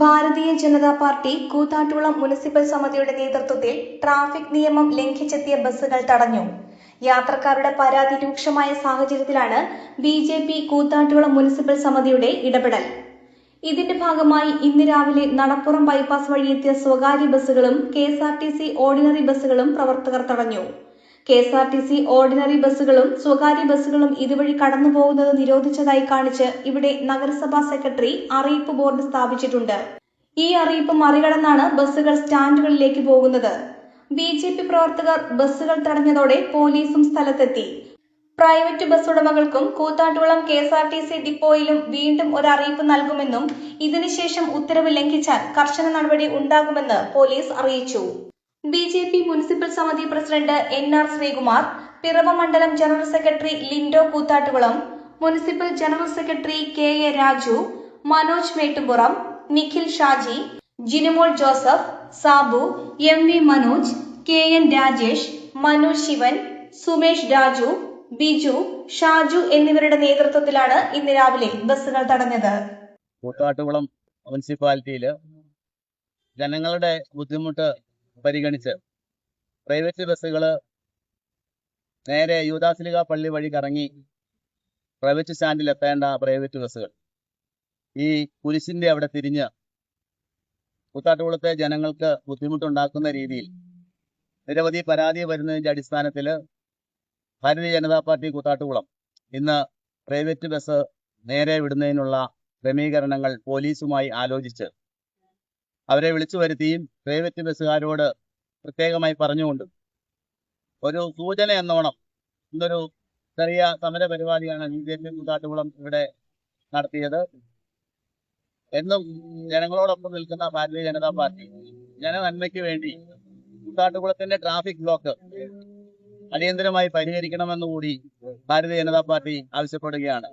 Bharatiya Janata party Koothattukulam municipal സമിതിയുടെ നേതൃത്വത്തിൽ traffic നിയമം ലംഘിച്ചെത്തിയ ബസ്സുകൾ തടഞ്ഞു. യാത്രക്കാരുടെ പരാതി രൂക്ഷമായ സാഹചര്യത്തിലാണ് ബി.ജെ.പി. കൂത്താട്ടുകുളം മുനിസിപ്പൽ സമിതിയുടെ ഇടപെടൽ. ഇതിന്റെ ഭാഗമായി ഇന്ന് രാവിലെ നടപ്പുറം ബൈപ്പാസ് വഴിയെത്തിയ സ്വകാര്യ ബസ്സുകളും കെ.എസ്.ആർ.ടി.സി. ഓർഡിനറി ബസ്സുകളും പ്രവർത്തകർ തടഞ്ഞു. കെ.എസ്.ആർ.ടി.സി. ഓർഡിനറി ബസ്സുകളും സ്വകാര്യ ബസ്സുകളും ഇതുവഴി കടന്നുപോകുന്നത് നിരോധിച്ചതായി കാണിച്ച് ഇവിടെ നഗരസഭാ സെക്രട്ടറി അറിയിപ്പ് ബോർഡ് സ്ഥാപിച്ചിട്ടുണ്ട്. ഈ അറിയിപ്പ് മറികടന്നാണ് ബസ്സുകൾ സ്റ്റാൻഡുകളിലേക്ക് പോകുന്നത്. ബി.ജെ.പി. പ്രവർത്തകർ ബസ്സുകൾ തടഞ്ഞതോടെ പോലീസും സ്ഥലത്തെത്തി. പ്രൈവറ്റ് ബസ് ഉടമകൾക്കും കൂത്താട്ടുകുളം കെ.എസ്.ആർ.ടി.സി. ഡിപ്പോയിലും വീണ്ടും ഒരു അറിയിപ്പ് നൽകുമെന്നും ഇതിനുശേഷം ഉത്തരവ് ലംഘിച്ചാൽ കർശന നടപടി ഉണ്ടാകുമെന്ന് പോലീസ് അറിയിച്ചു. ബി.ജെ.പി. മുനിസിപ്പൽ സമിതി പ്രസിഡന്റ് N.R. ശ്രീകുമാർ, പിറവം മണ്ഡലം general secretary Lindo Koothattukulam, municipal general secretary K.A. Raju, Manoj Mettumpuram, Nikhil Shaji, Jinumol Joseph, Sabu, M.V. Manoj, K.N. Rajesh, Manu Sivan, Sumesh Raju, Biju, Shaju എന്നിവരുടെ നേതൃത്വത്തിലാണ് ഇന്ന് രാവിലെ ബസ്സുകൾ തടഞ്ഞത്. കൂത്താട്ടുകുളം മുനിസിപ്പാലിറ്റിയില് ജനങ്ങളുടെ ബുദ്ധിമുട്ട് പരിഗണിച്ച് പ്രൈവറ്റ് ബസ്സുകൾ നേരെ യൂദാസ്ലിഹ പള്ളി വഴി കറങ്ങി പ്രൈവറ്റ് സ്റ്റാൻഡിൽ എത്തേണ്ട പ്രൈവറ്റ് ബസ്സുകൾ ഈ കുരിശിന്റെ അവിടെ തിരിഞ്ഞ് കൂത്താട്ടുകുളത്തെ ജനങ്ങൾക്ക് ബുദ്ധിമുട്ടുണ്ടാക്കുന്ന രീതിയിൽ നിരവധി പരാതി വരുന്നതിന്റെ അടിസ്ഥാനത്തിൽ ഭാരതീയ ജനതാ പാർട്ടി കൂത്താട്ടുകുളം ഇന്ന് പ്രൈവറ്റ് ബസ് നേരെ വിടുന്നതിനുള്ള ക്രമീകരണങ്ങൾ പോലീസുമായി ആലോചിച്ച് അവരെ വിളിച്ചു വരുത്തിയും പ്രൈവറ്റ് ബസ്സുകാരോട് പ്രത്യേകമായി പറഞ്ഞുകൊണ്ട് ഒരു സൂചന എന്നോണം ഇന്നൊരു ചെറിയ സമര പരിപാടിയാണ് ബി.ജെ.പി. കൂത്താട്ടുകുളം ഇവിടെ നടത്തിയത്. എന്നും ജനങ്ങളോടൊപ്പം നിൽക്കുന്ന ഭാരതീയ ജനതാ പാർട്ടി ജനനന്മയ്ക്ക് വേണ്ടി കൂത്താട്ടുകുളത്തിന്റെ ട്രാഫിക് ബ്ലോക്ക് അടിയന്തരമായി പരിഹരിക്കണമെന്നുകൂടി ഭാരതീയ ജനതാ പാർട്ടി ആവശ്യപ്പെടുകയാണ്.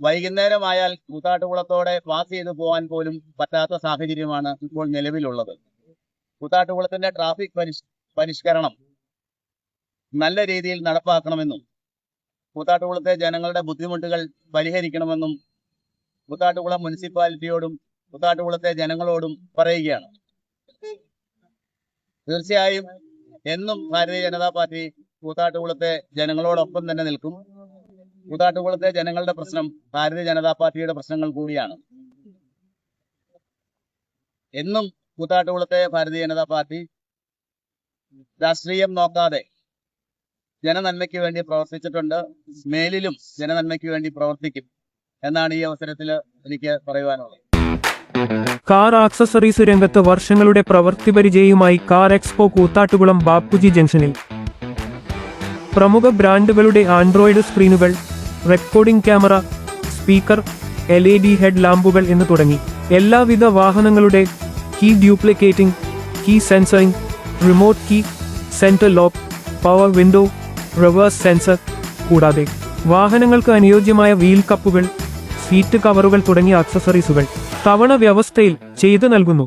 വൈകുന്നേരമായാൽ കൂത്താട്ടുകുളത്തോടെ പാസ് ചെയ്തു പോകാൻ പോലും പറ്റാത്ത സാഹചര്യമാണ് ഇപ്പോൾ നിലവിലുള്ളത്. കൂത്താട്ടുകുളത്തിന്റെ ട്രാഫിക് പരിഷ്കരണം നല്ല രീതിയിൽ നടപ്പാക്കണമെന്നും കൂത്താട്ടുകുളത്തെ ജനങ്ങളുടെ ബുദ്ധിമുട്ടുകൾ പരിഹരിക്കണമെന്നും കൂത്താട്ടുകുളം മുനിസിപ്പാലിറ്റിയോടും കൂത്താട്ടുകുളത്തെ ജനങ്ങളോടും പറയുകയാണ്. തീർച്ചയായും എന്നും ഭാരതീയ ജനതാ പാർട്ടി കൂത്താട്ടുകുളത്തെ ജനങ്ങളോടൊപ്പം തന്നെ നിൽക്കും. കൂത്താട്ടുകുളത്തെ ജനങ്ങളുടെ പ്രശ്നം ഭാരതീയ ജനതാ പാർട്ടിയുടെ പ്രശ്നങ്ങൾ കൂടിയാണ്. എന്നും കൂത്താട്ടുകുളത്തെ ഭാരതീയ ജനതാ പാർട്ടി രാഷ്ട്രീയം നോക്കാതെ ജനനന്മയ്ക്ക് വേണ്ടി പ്രവർത്തിച്ചിട്ടുണ്ട്. മേലിലും ജനനന്മയ്ക്ക് വേണ്ടി പ്രവർത്തിക്കും എന്നാണ് ഈ അവസരത്തിൽ എനിക്ക് പറയുവാനുള്ളത്. കാർ ആക്സസറീസ് രംഗത്ത് വർഷങ്ങളുടെ പ്രവൃത്തി പരിചയവുമായി കാർ എക്സ്പോ കൂത്താട്ടുകുളം ബാപ്പുജി ജംഗ്ഷനിൽ പ്രമുഖ ബ്രാൻഡുകളുടെ ആൻഡ്രോയിഡ് സ്ക്രീനുകൾ, recording camera, speaker, LED head ലാമ്പുകൾ എന്ന് തുടങ്ങി എല്ലാവിധ വാഹനങ്ങളുടെ key duplicating, key sensoring, remote key, central lock, power window, reverse sensor, കൂടാതെ വാഹനങ്ങൾക്ക് അനുയോജ്യമായ വീൽ കപ്പുകൾ, സീറ്റ് കവറുകൾ തുടങ്ങിയ ആക്സസറീസുകൾ തവണ വ്യവസ്ഥയിൽ ചെയ്തു നൽകുന്നു.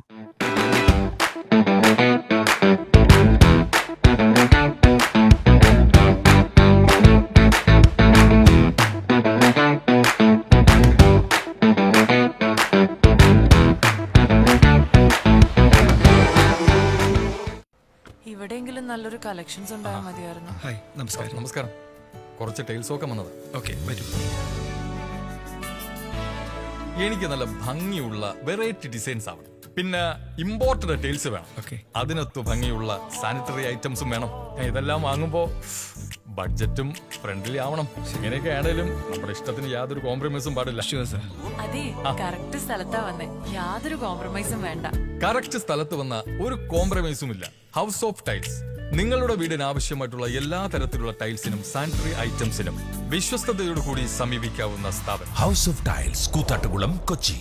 ഇവിടെയെങ്കിലും നല്ലൊരു കളക്ഷൻസ് ഉണ്ടായാൽ മതിയായിരുന്നു. ഹായ്, നമസ്കാരം. നമസ്കാരം. കുറച്ച് ടൈൽസ് ഒക്കെ വന്നത്. ഓക്കെ, വരൂ. എനിക്ക് നല്ല ഭംഗിയുള്ള വെറൈറ്റി ഡിസൈൻസ് ആവണം. പിന്നെ ഇമ്പോർട്ടഡ് ടൈൽസ് വേണം. ഓക്കെ, അതിനൊത്ത് ഭംഗിയുള്ള സാനിറ്ററി ഐറ്റംസും വേണം. ഇതെല്ലാം വാങ്ങുമ്പോ ബഡ്ജറ്റും ഫ്രണ്ട്ലി ആവണം. ഇങ്ങനെയൊക്കെ ആണെങ്കിലും നമ്മുടെ ഇഷ്ടത്തിന് യാതൊരു കോംപ്രമൈസും പാടില്ല. അതെ, കറക്റ്റ് സ്ഥലത്താ വന്നേ. യാതൊരു കോംപ്രമൈസും വേണ്ട. കറക്റ്റ് സ്ഥലത്ത് വന്ന ഒരു കോംപ്രമൈസും ഇല്ല. ഹൗസ് ഓഫ് ടൈൽസ് നിങ്ങളുടെ വീടിന് ആവശ്യമായിട്ടുള്ള എല്ലാ തരത്തിലുള്ള ടൈൽസിനും സാനിറ്ററി ഐറ്റംസിനും വിശ്വസ്തയോടുകൂടി സമീപിക്കാവുന്ന സ്ഥാപനം. House of tiles, Koothattukulam, Kochi.